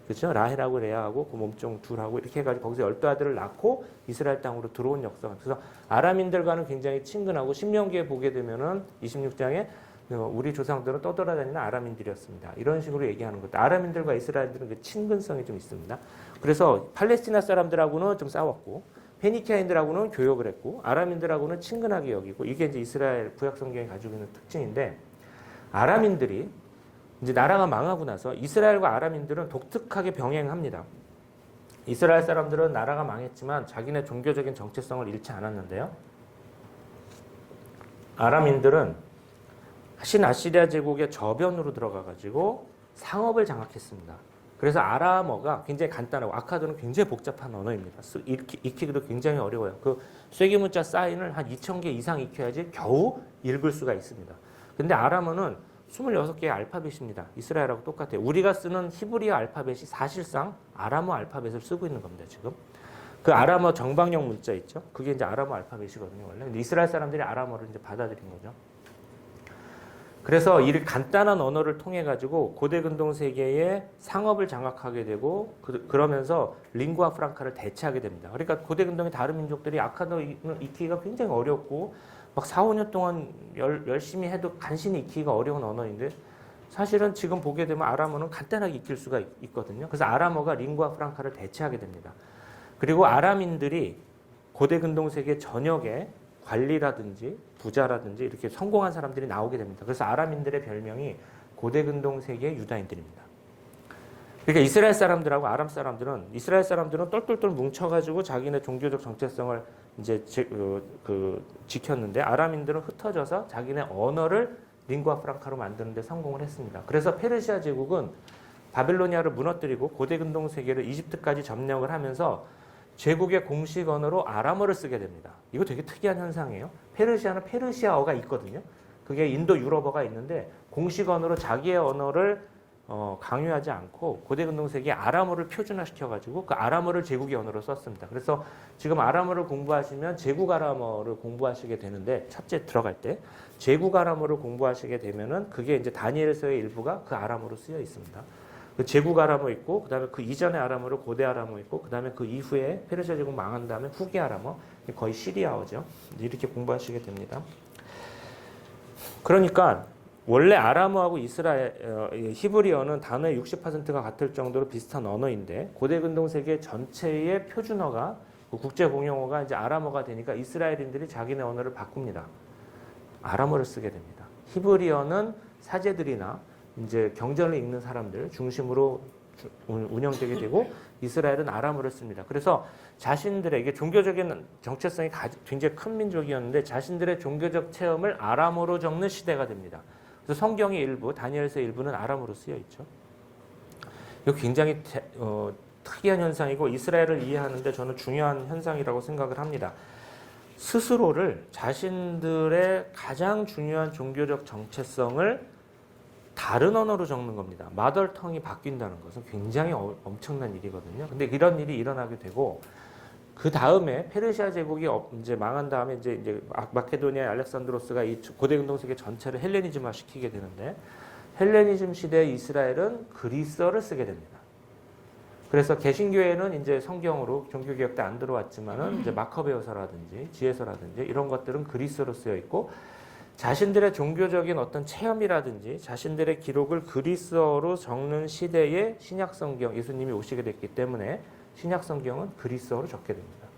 그렇죠? 라헬하고 레아하고 그 몸종 둘하고 이렇게 해가지고 거기서 12아들을 낳고 이스라엘 땅으로 들어온 역사가. 그래서 아람인들과는 굉장히 친근하고, 신명기에 보게 되면은 26장에 우리 조상들은 떠돌아다니는 아람인들이었습니다. 이런 식으로 얘기하는 것도, 아람인들과 이스라엘들은 그 친근성이 좀 있습니다. 그래서 팔레스티나 사람들하고는 좀 싸웠고, 페니키아인들하고는 교역을 했고, 아람인들하고는 친근하게 여기고, 이게 이제 이스라엘 구약 성경이 가지고 있는 특징인데, 아람인들이 이제 나라가 망하고 나서 이스라엘과 아람인들은 독특하게 병행합니다. 이스라엘 사람들은 나라가 망했지만 자기네 종교적인 정체성을 잃지 않았는데요. 아람인들은 신아시리아 제국의 저변으로 들어가가지고 상업을 장악했습니다. 그래서 아람어가 굉장히 간단하고 아카드는 굉장히 복잡한 언어입니다. 익히기도 굉장히 어려워요. 그 쐐기문자 사인을 한 2,000개 이상 익혀야지 겨우 읽을 수가 있습니다. 근데 아람어는 26개의 알파벳입니다. 이스라엘하고 똑같아요. 우리가 쓰는 히브리어 알파벳이 사실상 아람어 알파벳을 쓰고 있는 겁니다, 지금. 그 아람어 정방형 문자 있죠? 그게 이제 아람어 알파벳이거든요, 원래. 근데 이스라엘 사람들이 아람어를 이제 받아들인 거죠. 그래서 이 간단한 언어를 통해 가지고 고대 근동 세계의 상업을 장악하게 되고 그러면서 링구아 프랑카를 대체하게 됩니다. 그러니까 고대 근동의 다른 민족들이 아카더 익히기가 굉장히 어렵고 막 4, 5년 동안 열심히 해도 간신히 익히기가 어려운 언어인데 사실은 지금 보게 되면 아람어는 간단하게 익힐 수가 있거든요. 그래서 아람어가 링구아 프랑카를 대체하게 됩니다. 그리고 아람인들이 고대 근동 세계 전역에 관리라든지 부자라든지 이렇게 성공한 사람들이 나오게 됩니다. 그래서 아람인들의 별명이 고대 근동 세계의 유다인들입니다. 그러니까 이스라엘 사람들하고 아람 사람들은 이스라엘 사람들은 똘똘똘 뭉쳐가지고 자기네 종교적 정체성을 이제 지켰는데 아람인들은 흩어져서 자기네 언어를 링구아 프랑카로 만드는 데 성공을 했습니다. 그래서 페르시아 제국은 바빌로니아를 무너뜨리고 고대 근동 세계를 이집트까지 점령을 하면서 제국의 공식 언어로 아람어를 쓰게 됩니다. 이거 되게 특이한 현상이에요. 페르시아는 페르시아어가 있거든요. 그게 인도 유럽어가 있는데 공식 언어로 자기의 언어를 강요하지 않고 고대 근동 세계에 아람어를 표준화시켜가지고 그 아람어를 제국의 언어로 썼습니다. 그래서 지금 아람어를 공부하시면 제국 아람어를 공부하시게 되는데 첫째 들어갈 때 제국 아람어를 공부하시게 되면은 그게 이제 다니엘서의 일부가 그 아람어로 쓰여 있습니다. 그 제국 아람어 있고 그다음에 그 이전의 아람어로 고대 아람어 있고 그다음에 그 이후에 페르시아 제국 망한 다음에 후기 아람어 거의 시리아어죠. 이렇게 공부하시게 됩니다. 그러니까 원래 아람어하고 히브리어는 단어의 60%가 같을 정도로 비슷한 언어인데 고대 근동 세계 전체의 표준어가 국제 공용어가 이제 아람어가 되니까 이스라엘인들이 자기네 언어를 바꿉니다. 아람어를 쓰게 됩니다. 히브리어는 사제들이나 이제 경전을 읽는 사람들 중심으로 운영되게 되고 이스라엘은 아람어를 씁니다. 그래서 자신들의 이게 종교적인 정체성이 굉장히 큰 민족이었는데 자신들의 종교적 체험을 아람어로 적는 시대가 됩니다. 그래서 성경의 일부, 다니엘서 일부는 아람어로 쓰여 있죠. 이거 굉장히 특이한 현상이고 이스라엘을 이해하는데 저는 중요한 현상이라고 생각을 합니다. 스스로를 자신들의 가장 중요한 종교적 정체성을 다른 언어로 적는 겁니다. 마더텅이 바뀐다는 것은 굉장히 엄청난 일이거든요. 근데 이런 일이 일어나게 되고 그 다음에 페르시아 제국이 이제 망한 다음에 이제 마케도니아 알렉산드로스가 이 고대 근동 세계 전체를 헬레니즘화 시키게 되는데 헬레니즘 시대의 이스라엘은 그리스어를 쓰게 됩니다. 그래서 개신교회는 이제 성경으로 종교개혁 때 안 들어왔지만은 이제 마커베오서라든지 지혜서라든지 이런 것들은 그리스어로 쓰여 있고 자신들의 종교적인 어떤 체험이라든지 자신들의 기록을 그리스어로 적는 시대에 신약 성경 예수님이 오시게 됐기 때문에 신약 성경은 그리스어로 적게 됩니다.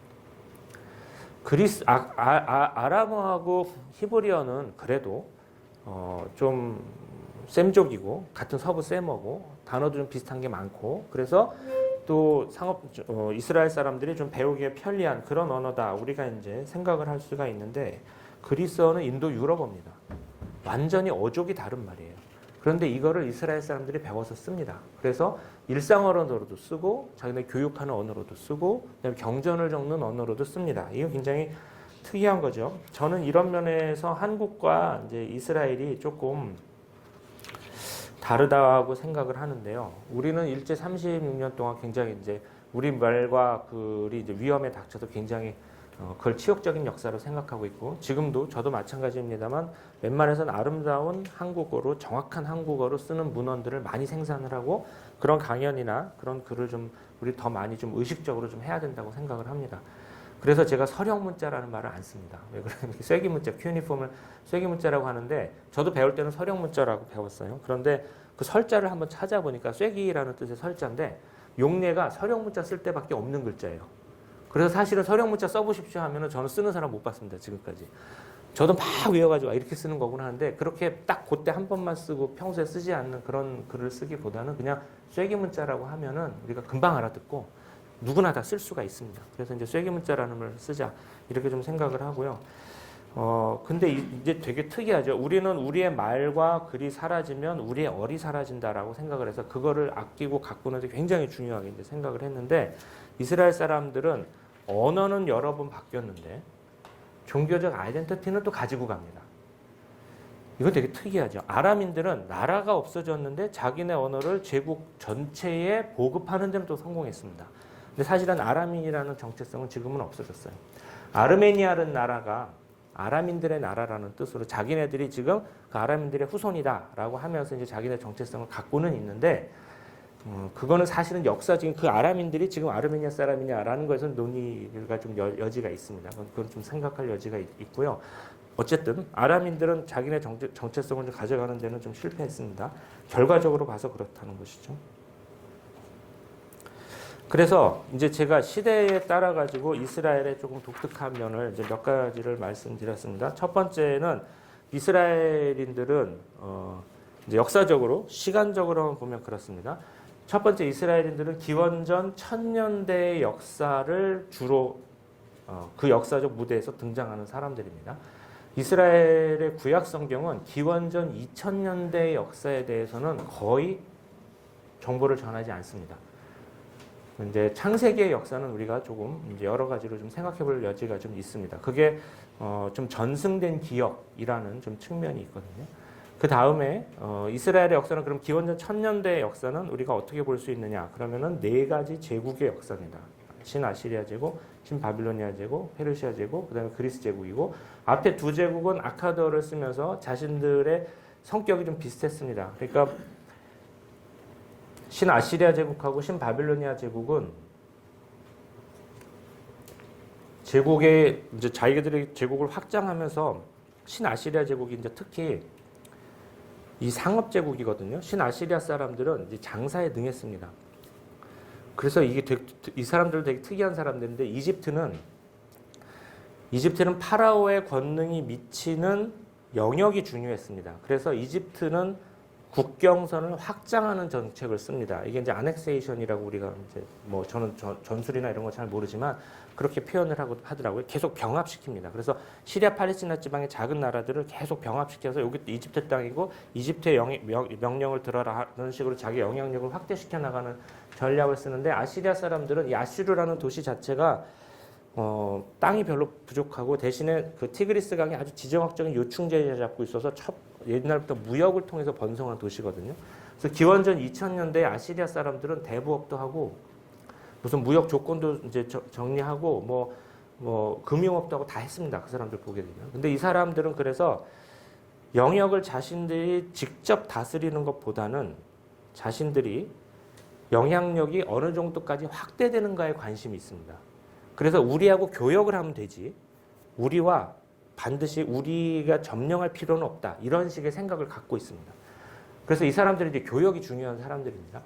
아람어하고 히브리어는 그래도 좀 셈족이고 같은 서부 세머고 단어도 좀 비슷한 게 많고 그래서 또 이스라엘 사람들이 좀 배우기에 편리한 그런 언어다 우리가 이제 생각을 할 수가 있는데 그리스어는 인도 유럽어입니다. 완전히 어족이 다른 말이에요. 그런데 이거를 이스라엘 사람들이 배워서 씁니다. 그래서 일상 언어로도 쓰고 자기네 교육하는 언어로도 쓰고 그다음에 경전을 적는 언어로도 씁니다. 이거 굉장히 특이한 거죠. 저는 이런 면에서 한국과 이제 이스라엘이 조금 다르다고 생각을 하는데요. 우리는 일제 36년 동안 굉장히 이제 우리 말과 글이 이제 위험에 닥쳐서 굉장히 그걸 치욕적인 역사로 생각하고 있고 지금도 저도 마찬가지입니다만 웬만해서는 아름다운 한국어로 정확한 한국어로 쓰는 문헌들을 많이 생산을 하고 그런 강연이나 그런 글을 좀 우리 더 많이 좀 의식적으로 좀 해야 된다고 생각을 합니다. 그래서 제가 서령 문자라는 말을 안 씁니다. 왜 그러냐면 쐐기 문자, 큐니폼을 쐐기 문자라고 하는데 저도 배울 때는 서령 문자라고 배웠어요. 그런데 그 설자를 한번 찾아보니까 쐐기라는 뜻의 설자인데 용례가 서령 문자 쓸 때밖에 없는 글자예요. 그래서 사실은 서령 문자 써보십시오 하면은 저는 쓰는 사람 못 봤습니다. 지금까지. 저도 막 외워가지고 이렇게 쓰는 거구나 하는데 그렇게 딱 그때 한 번만 쓰고 평소에 쓰지 않는 그런 글을 쓰기보다는 그냥 쐐기 문자라고 하면은 우리가 금방 알아듣고 누구나 다 쓸 수가 있습니다. 그래서 이제 쐐기문자라는 걸 쓰자 이렇게 좀 생각을 하고요. 근데 이제 되게 특이하죠. 우리는 우리의 말과 글이 사라지면 우리의 얼이 사라진다라고 생각을 해서 그거를 아끼고 가꾸는 데 굉장히 중요하게 이제 생각을 했는데 이스라엘 사람들은 언어는 여러 번 바뀌었는데 종교적 아이덴티티는 또 가지고 갑니다. 이건 되게 특이하죠. 아람인들은 나라가 없어졌는데 자기네 언어를 제국 전체에 보급하는 데는 또 성공했습니다. 근데 사실은 아람인이라는 정체성은 지금은 없어졌어요. 아르메니아라는 나라가 아람인들의 나라라는 뜻으로 자기네들이 지금 그 아람인들의 후손이다라고 하면서 이제 자기네 정체성을 갖고는 있는데 그거는 사실은 역사적인 그 아람인들이 지금 아르메니아 사람이냐라는 거에서 논의가 좀 여지가 있습니다. 그건 좀 생각할 여지가 있고요. 어쨌든 아람인들은 자기네 정체성을 가져가는 데는 좀 실패했습니다. 결과적으로 봐서 그렇다는 것이죠. 그래서 이제 제가 시대에 따라 가지고 이스라엘의 조금 독특한 면을 이제 몇 가지를 말씀드렸습니다. 첫 번째는 이스라엘인들은 이제 역사적으로 시간적으로 보면 그렇습니다. 첫 번째 이스라엘인들은 기원전 1000년대의 역사를 주로 그 역사적 무대에서 등장하는 사람들입니다. 이스라엘의 구약 성경은 기원전 2000년대의 역사에 대해서는 거의 정보를 전하지 않습니다. 이제 창세기의 역사는 우리가 조금 이제 여러 가지로 좀 생각해 볼 여지가 좀 있습니다. 그게 좀 전승된 기억이라는 좀 측면이 있거든요. 그 다음에 이스라엘의 역사는 그럼 기원전 1000년대의 역사는 우리가 어떻게 볼 수 있느냐? 그러면은 네 가지 제국의 역사입니다. 신아시리아 제국, 신바빌로니아 제국, 페르시아 제국, 그다음에 그리스 제국이고 앞에 두 제국은 아카드어를 쓰면서 자신들의 성격이 좀 비슷했습니다. 그러니까 신아시리아 제국하고 신바빌로니아 제국은 제국의 이제 자기들의 제국을 확장하면서 신아시리아 제국이 이제 특히 이 상업 제국이거든요. 신아시리아 사람들은 이제 장사에 능했습니다. 그래서 이 사람들은 되게 특이한 사람들인데 이집트는 파라오의 권능이 미치는 영역이 중요했습니다. 그래서 이집트는 국경선을 확장하는 정책을 씁니다. 이게 이제 아넥세이션이라고 우리가 이제 뭐 저는 전술이나 이런 거 잘 모르지만 그렇게 표현을 하더라고요. 계속 병합시킵니다. 그래서 시리아 팔레스티나 지방의 작은 나라들을 계속 병합시켜서 여기 이집트 땅이고 이집트의 명령을 들어라 하는 식으로 자기 영향력을 확대시켜 나가는 전략을 쓰는데 아시리아 사람들은 이 아슈르라는 도시 자체가 땅이 별로 부족하고 대신에 그 티그리스 강이 아주 지정학적인 요충지를 잡고 있어서 옛날부터 무역을 통해서 번성한 도시거든요. 그래서 기원전 2000년대에 아시리아 사람들은 대부업도 하고 무슨 무역 조건도 이제 정리하고 뭐 금융업도 하고 다 했습니다. 그 사람들 보게 되면. 근데 이 사람들은 그래서 영역을 자신들이 직접 다스리는 것보다는 자신들이 영향력이 어느 정도까지 확대되는가에 관심이 있습니다. 그래서 우리하고 교역을 하면 되지 우리와 반드시 우리가 점령할 필요는 없다. 이런 식의 생각을 갖고 있습니다. 그래서 이 사람들이 이제 교역이 중요한 사람들입니다.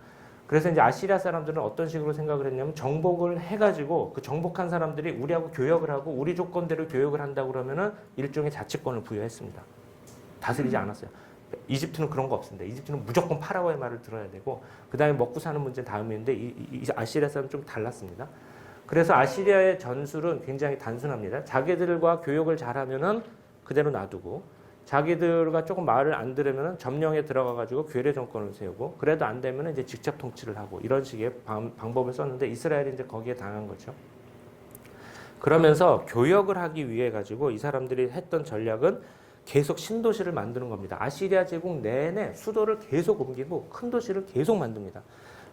그래서 이제 아시리아 사람들은 어떤 식으로 생각을 했냐면 정복을 해가지고 그 정복한 사람들이 우리하고 교역을 하고 우리 조건대로 교역을 한다고 그러면은 일종의 자치권을 부여했습니다. 다스리지 않았어요. 이집트는 그런 거 없습니다. 이집트는 무조건 파라오의 말을 들어야 되고 그 다음에 먹고 사는 문제는 다음인데 이 아시리아 사람은 좀 달랐습니다. 그래서 아시리아의 전술은 굉장히 단순합니다. 자기들과 교역을 잘하면은 그대로 놔두고 자기들과 조금 말을 안 들으면은 점령에 들어가가지고 괴뢰 정권을 세우고 그래도 안 되면은 이제 직접 통치를 하고 이런 식의 방법을 썼는데 이스라엘이 이제 거기에 당한 거죠. 그러면서 교역을 하기 위해 가지고 이 사람들이 했던 전략은 계속 신도시를 만드는 겁니다. 아시리아 제국 내내 수도를 계속 옮기고 큰 도시를 계속 만듭니다.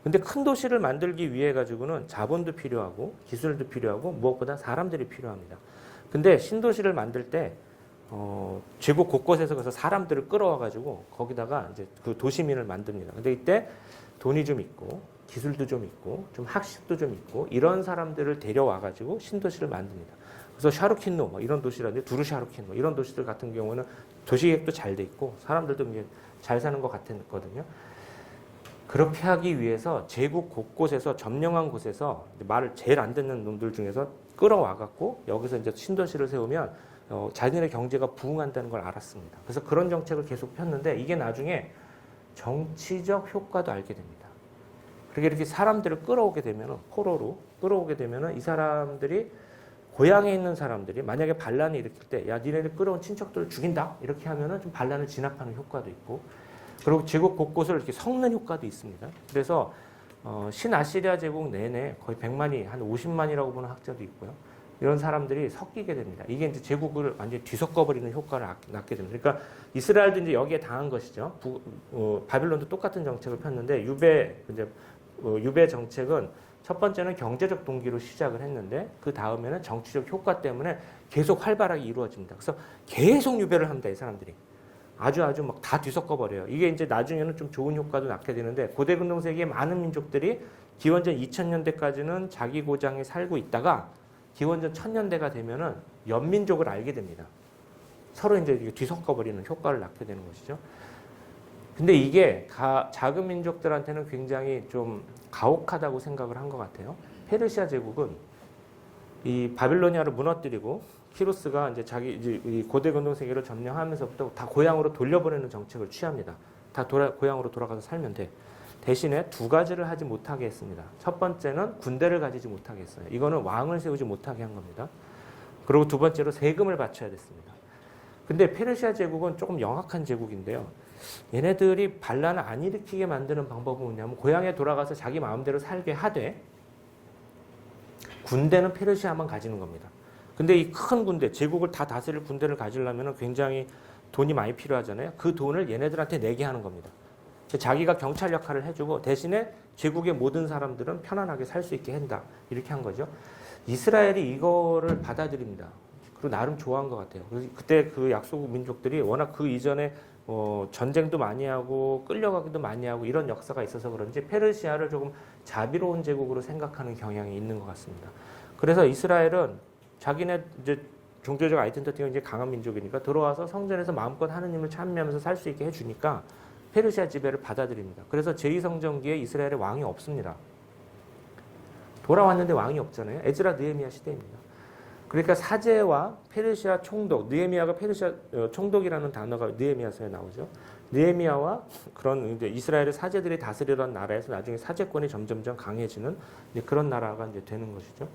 근데 큰 도시를 만들기 위해 가지고는 자본도 필요하고 기술도 필요하고 무엇보다 사람들이 필요합니다. 근데 신도시를 만들 때 제국 곳곳에서 그래서 사람들을 끌어와 가지고 거기다가 이제 그 도시민을 만듭니다. 근데 이때 돈이 좀 있고 기술도 좀 있고 좀 학식도 좀 있고 이런 사람들을 데려와 가지고 신도시를 만듭니다. 그래서 샤루킨노 뭐 이런 도시라든지 두르샤루킨 뭐 이런 도시들 같은 경우는 도시계획도 잘 돼 있고 사람들도 이제 잘 사는 것 같았거든요. 그렇게 하기 위해서 제국 곳곳에서 점령한 곳에서 말을 제일 안 듣는 놈들 중에서 끌어와 갖고 여기서 이제 신도시를 세우면 자기네 경제가 부흥한다는 걸 알았습니다. 그래서 그런 정책을 계속 폈는데 이게 나중에 정치적 효과도 알게 됩니다. 그렇게 이렇게 사람들을 끌어오게 되면 포로로 끌어오게 되면 이 사람들이 고향에 있는 사람들이 만약에 반란을 일으킬 때 야 니네들 끌어온 친척들을 죽인다 이렇게 하면은 좀 반란을 진압하는 효과도 있고 그리고 제국 곳곳을 이렇게 섞는 효과도 있습니다. 그래서 신아시리아 제국 내내 거의 100만이 한 50만이라고 보는 학자도 있고요. 이런 사람들이 섞이게 됩니다. 이게 이제 제국을 완전히 뒤섞어버리는 효과를 낳게 됩니다. 그러니까 이스라엘도 이제 여기에 당한 것이죠. 바빌론도 똑같은 정책을 폈는데 유배 정책은 첫 번째는 경제적 동기로 시작을 했는데 그 다음에는 정치적 효과 때문에 계속 활발하게 이루어집니다. 그래서 계속 유배를 합니다. 이 사람들이. 아주 막 다 뒤섞어버려요. 이게 이제 나중에는 좀 좋은 효과도 낳게 되는데 고대 근동 세계의 많은 민족들이 기원전 2000년대까지는 자기 고장에 살고 있다가 기원전 1000년대가 되면은 연민족을 알게 됩니다. 서로 이제 뒤섞어버리는 효과를 낳게 되는 것이죠. 근데 이게 작은 민족들한테는 굉장히 좀 가혹하다고 생각을 한 것 같아요. 페르시아 제국은 이 바빌로니아를 무너뜨리고 키루스가 이제 이 고대 근동 세계를 점령하면서부터 다 고향으로 돌려보내는 정책을 취합니다. 다 고향으로 돌아가서 살면 돼. 대신에 두 가지를 하지 못하게 했습니다. 첫 번째는 군대를 가지지 못하게 했어요. 이거는 왕을 세우지 못하게 한 겁니다. 그리고 두 번째로 세금을 바쳐야 됐습니다. 근데 페르시아 제국은 조금 영악한 제국인데요. 얘네들이 반란을 안 일으키게 만드는 방법은 뭐냐면 고향에 돌아가서 자기 마음대로 살게 하되 군대는 페르시아만 가지는 겁니다. 근데 이 큰 군대, 제국을 다 다스릴 군대를 가지려면 굉장히 돈이 많이 필요하잖아요. 그 돈을 얘네들한테 내게 하는 겁니다. 자기가 경찰 역할을 해주고 대신에 제국의 모든 사람들은 편안하게 살 수 있게 한다. 이렇게 한 거죠. 이스라엘이 이거를 받아들입니다. 그리고 나름 좋아한 것 같아요. 그때 그 약소국 민족들이 워낙 그 이전에 전쟁도 많이 하고 끌려가기도 많이 하고 이런 역사가 있어서 그런지 페르시아를 조금 자비로운 제국으로 생각하는 경향이 있는 것 같습니다. 그래서 이스라엘은 자기네 이제 종교적 아이덴티티가 이제 강한 민족이니까 들어와서 성전에서 마음껏 하느님을 찬미하면서 살 수 있게 해주니까 페르시아 지배를 받아들입니다. 그래서 제2성전기에 이스라엘의 왕이 없습니다. 돌아왔는데 왕이 없잖아요. 에즈라 느헤미야 시대입니다. 그러니까 사제와 페르시아 총독, 느헤미야가 페르시아 총독이라는 단어가 느헤미야서에 나오죠. 느헤미야와 그런 이제 이스라엘의 사제들이 다스리던 나라에서 나중에 사제권이 점점점 강해지는 이제 그런 나라가 이제 되는 것이죠.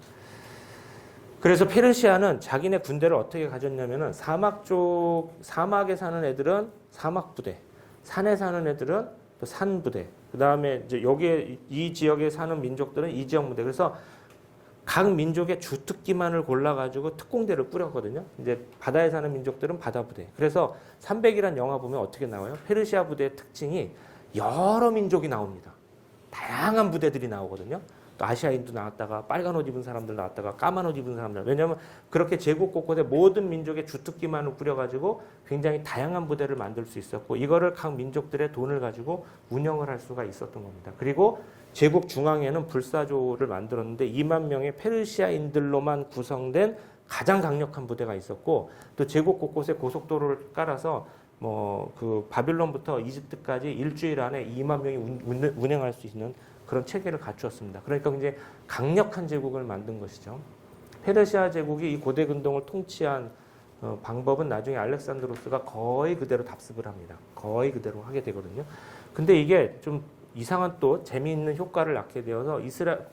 그래서 페르시아는 자기네 군대를 어떻게 가졌냐면은 사막에 사는 애들은 사막 부대, 산에 사는 애들은 또 산 부대, 그 다음에 이제 여기에 이 지역에 사는 민족들은 이 지역 부대. 그래서 각 민족의 주특기만을 골라가지고 특공대를 꾸렸거든요. 이제 바다에 사는 민족들은 바다 부대. 그래서 300이라는 영화 보면 어떻게 나와요? 페르시아 부대의 특징이 여러 민족이 나옵니다. 다양한 부대들이 나오거든요. 또 아시아인도 나왔다가 빨간 옷 입은 사람들 나왔다가 까만 옷 입은 사람들. 왜냐하면 그렇게 제국 곳곳에 모든 민족의 주특기만을 꾸려가지고 굉장히 다양한 부대를 만들 수 있었고 이거를 각 민족들의 돈을 가지고 운영을 할 수가 있었던 겁니다. 그리고 제국 중앙에는 불사조를 만들었는데 2만 명의 페르시아인들로만 구성된 가장 강력한 부대가 있었고 또 제국 곳곳에 고속도로를 깔아서 그 바빌론부터 이집트까지 일주일 안에 2만 명이 운행할 수 있는 그런 체계를 갖추었습니다. 그러니까 굉장히 강력한 제국을 만든 것이죠. 페르시아 제국이 이 고대 근동을 통치한 방법은 나중에 알렉산드로스가 거의 그대로 답습을 합니다. 거의 그대로 하게 되거든요. 근데 이게 좀 이상한 또 재미있는 효과를 낳게 되어서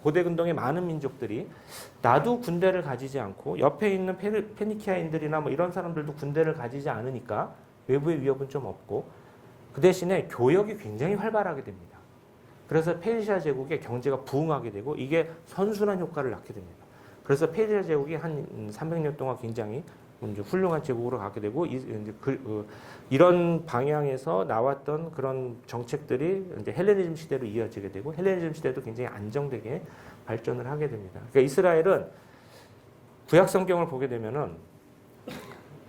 고대 근동의 많은 민족들이 나도 군대를 가지지 않고 옆에 있는 페니키아인들이나 뭐 이런 사람들도 군대를 가지지 않으니까 외부의 위협은 좀 없고 그 대신에 교역이 굉장히 활발하게 됩니다. 그래서 페르시아 제국의 경제가 부흥하게 되고 이게 선순환 효과를 낳게 됩니다. 그래서 페르시아 제국이 한 300년 동안 굉장히 이제 훌륭한 제국으로 가게 되고 이런 방향에서 나왔던 그런 정책들이 이제 헬레니즘 시대로 이어지게 되고 헬레니즘 시대도 굉장히 안정되게 발전을 하게 됩니다. 그러니까 이스라엘은 구약 성경을 보게 되면은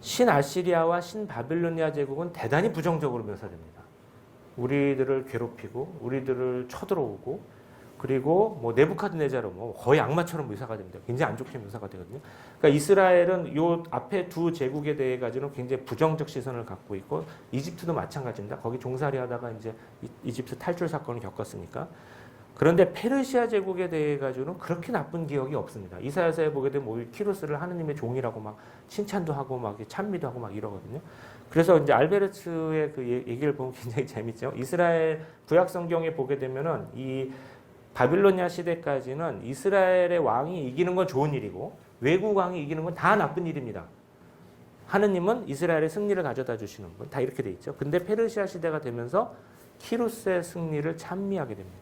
신아시리아와 신바빌로니아 제국은 대단히 부정적으로 묘사됩니다. 우리들을 괴롭히고 우리들을 쳐들어오고 그리고 뭐 네부카드네자로 뭐 거의 악마처럼 묘사가 됩니다. 굉장히 안 좋게 묘사가 되거든요. 그러니까 이스라엘은 요 앞에 두 제국에 대해 가지고는 굉장히 부정적 시선을 갖고 있고 이집트도 마찬가지입니다. 거기 종살이 하다가 이제 이집트 탈출 사건을 겪었으니까. 그런데 페르시아 제국에 대해 가지고는 그렇게 나쁜 기억이 없습니다. 이사야서에 보게 되면 오히려 키루스를 하느님의 종이라고 막 칭찬도 하고 막 찬미도 하고 막 이러거든요. 그래서 이제 알베르츠의 그 얘기를 보면 굉장히 재밌죠. 이스라엘 구약 성경에 보게 되면은 이 바빌로니아 시대까지는 이스라엘의 왕이 이기는 건 좋은 일이고 외국 왕이 이기는 건 다 나쁜 일입니다. 하느님은 이스라엘의 승리를 가져다 주시는 분, 다 이렇게 돼 있죠. 근데 페르시아 시대가 되면서 키루스의 승리를 찬미하게 됩니다.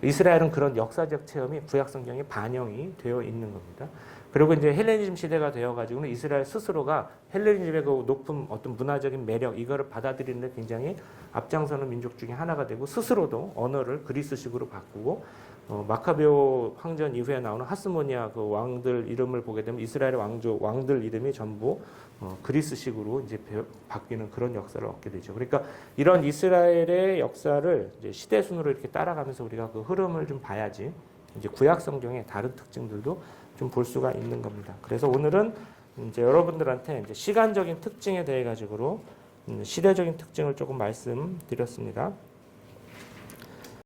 이스라엘은 그런 역사적 체험이 구약 성경에 반영이 되어 있는 겁니다. 그리고 이제 헬레니즘 시대가 되어가지고는 이스라엘 스스로가 헬레니즘의 그 높은 어떤 문화적인 매력 이거를 받아들이는데 굉장히 앞장서는 민족 중에 하나가 되고 스스로도 언어를 그리스식으로 바꾸고 마카베오 황전 이후에 나오는 하스모니아 그 왕들 이름을 보게 되면 이스라엘의 왕들 이름이 전부 그리스식으로 이제 바뀌는 그런 역사를 얻게 되죠. 그러니까 이런 이스라엘의 역사를 이제 시대 순으로 이렇게 따라가면서 우리가 그 흐름을 좀 봐야지 이제 구약 성경의 다른 특징들도 좀 볼 수가 있는 겁니다. 그래서 오늘은 이제 여러분들한테 이제 시간적인 특징에 대해 가지고 시대적인 특징을 조금 말씀드렸습니다.